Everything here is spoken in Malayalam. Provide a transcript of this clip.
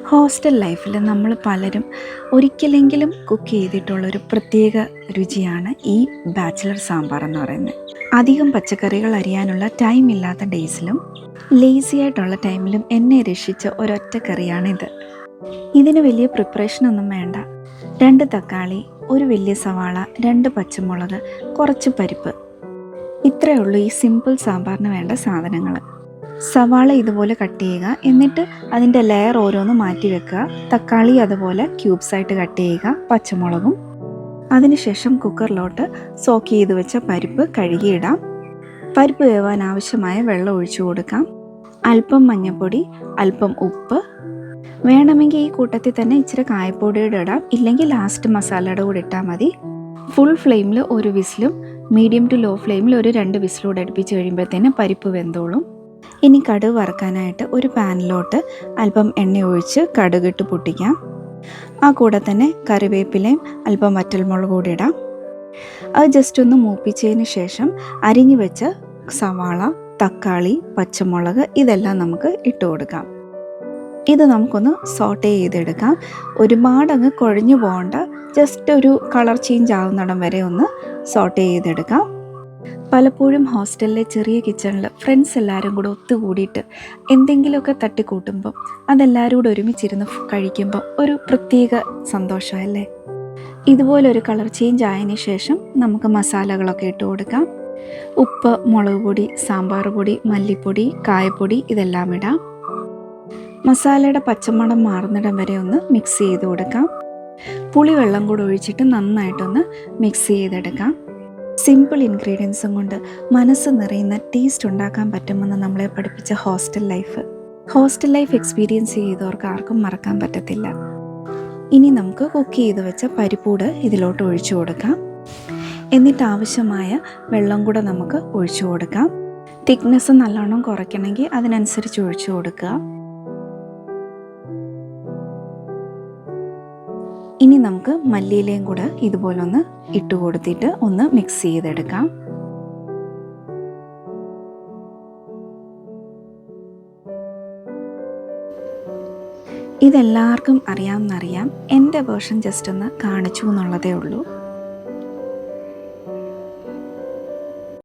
ഹോസ്റ്റൽ ലൈഫിൽ നമ്മൾ പലരും ഒരിക്കലെങ്കിലും കുക്ക് ചെയ്തിട്ടുള്ളൊരു പ്രത്യേക രുചിയാണ് ഈ ബാച്ചിലർ സാമ്പാർ എന്ന് പറയുന്നത്. അധികം പച്ചക്കറികൾ അരിയാനുള്ള ടൈം ഇല്ലാത്ത ഡേയ്സിലും ലേസി ആയിട്ടുള്ള ടൈമിലും എന്നെ രക്ഷിച്ച ഒരൊറ്റ കറിയാണിത്. ഇതിന് വലിയ പ്രിപ്പറേഷനൊന്നും വേണ്ട. 2 തക്കാളി, ഒരു വലിയ സവാള, 2 പച്ചമുളക്, കുറച്ച് പരിപ്പ്, ഇത്രയേ ഉള്ളൂ ഈ സിമ്പിൾ സാമ്പാറിന് വേണ്ട സാധനങ്ങൾ. സവാള ഇതുപോലെ കട്ട് ചെയ്യുക, എന്നിട്ട് അതിൻ്റെ ലെയർ ഓരോന്ന് മാറ്റി വെക്കുക. തക്കാളി അതുപോലെ ക്യൂബ്സായിട്ട് കട്ട് ചെയ്യുക, പച്ചമുളകും. അതിനുശേഷം കുക്കറിലോട്ട് സോക്ക് ചെയ്ത് വെച്ച പരിപ്പ് കഴുകിയിടാം. പരിപ്പ് വേവാൻ ആവശ്യമായ വെള്ളം ഒഴിച്ചു കൊടുക്കാം. അല്പം മഞ്ഞൾപ്പൊടി, അല്പം ഉപ്പ്, വേണമെങ്കിൽ ഈ കൂട്ടത്തിൽ തന്നെ ഇച്ചിരി കായപ്പൊടിയുടെ ഇടാം, ഇല്ലെങ്കിൽ ലാസ്റ്റ് മസാലയുടെ കൂടെ ഇട്ടാൽ മതി. ഫുൾ ഫ്ലെയിമിൽ ഒരു വിസിലും മീഡിയം ടു ലോ ഫ്ലെയിമിൽ ഒരു 2 വിസിലൂടെ അടുപ്പിച്ച് കഴിയുമ്പോഴത്തേന് പരിപ്പ് വെന്തോളും. ഇനി കടുക് വറുക്കാനായിട്ട് ഒരു പാനിലോട്ട് അല്പം എണ്ണ ഒഴിച്ച് കടുകിട്ട് പൊട്ടിക്കാം. ആ കൂടെ തന്നെ കറിവേപ്പിലയും അല്പം വറ്റൽമുളക് കൂടി ഇടാം. അത് ജസ്റ്റ് ഒന്ന് മൂപ്പിച്ചതിന് ശേഷം അരിഞ്ഞു വെച്ച സവാള, തക്കാളി, പച്ചമുളക് ഇതെല്ലാം നമുക്ക് ഇട്ട് കൊടുക്കാം. ഇത് നമുക്കൊന്ന് സോട്ടേ ചെയ്തെടുക്കാം. ഒരുപാടങ്ങ് കുഴഞ്ഞു പോകണ്ട, ജസ്റ്റ് ഒരു കളർ ചേഞ്ച് ആവുന്നിടം വരെ ഒന്ന് സോട്ടേ ചെയ്തെടുക്കാം. പലപ്പോഴും ഹോസ്റ്റലിലെ ചെറിയ കിച്ചണിൽ ഫ്രണ്ട്സ് എല്ലാവരും കൂടെ ഒത്തുകൂടിയിട്ട് എന്തെങ്കിലുമൊക്കെ തട്ടിക്കൂട്ടുമ്പോൾ അതെല്ലാവരും കൂടെ ഒരുമിച്ചിരുന്ന് കഴിക്കുമ്പോൾ ഒരു പ്രത്യേക സന്തോഷമല്ലേ. ഇതുപോലൊരു കളർ ചേഞ്ച് ആയതിന് ശേഷം നമുക്ക് മസാലകളൊക്കെ ഇട്ട് കൊടുക്കാം. ഉപ്പ്, മുളക് പൊടി, സാമ്പാർ പൊടി, മല്ലിപ്പൊടി, കായപ്പൊടി ഇതെല്ലാം ഇടാം. മസാലയുടെ പച്ചമണം മാറുന്നിടം വരെ ഒന്ന് മിക്സ് ചെയ്ത് കൊടുക്കാം. പുളിവെള്ളം കൂടെ ഒഴിച്ചിട്ട് നന്നായിട്ടൊന്ന് മിക്സ് ചെയ്തെടുക്കാം. സിമ്പിൾ ഇൻഗ്രീഡിയൻസും കൊണ്ട് മനസ്സ് നിറയുന്ന ടേസ്റ്റ് ഉണ്ടാക്കാൻ പറ്റുമെന്ന് നമ്മളെ പഠിപ്പിച്ച ഹോസ്റ്റൽ ലൈഫ് എക്സ്പീരിയൻസ് ചെയ്തവർക്ക് ആർക്കും മറക്കാൻ പറ്റത്തില്ല. ഇനി നമുക്ക് കുക്ക് ചെയ്ത് വെച്ച പരിപ്പൂട് ഇതിലോട്ട് ഒഴിച്ചു കൊടുക്കാം. എന്നിട്ട് ആവശ്യമായ വെള്ളം കൂടെ നമുക്ക് ഒഴിച്ചു കൊടുക്കാം. തിക്നെസ് നല്ലോണം കുറയ്ക്കണമെങ്കിൽ അതിനനുസരിച്ച് ഒഴിച്ചു കൊടുക്കുക. ഇനി നമുക്ക് മല്ലിയിലയും കൂടെ ഇതുപോലെ ഒന്ന് ഇട്ട് കൊടുത്തിട്ട് ഒന്ന് മിക്സ് ചെയ്തെടുക്കാം. ഇതെല്ലാവർക്കും അറിയാമെന്നറിയാം, എൻ്റെ വേർഷൻ ജസ്റ്റ് ഒന്ന് കാണിച്ചു എന്നുള്ളതേ ഉള്ളൂ.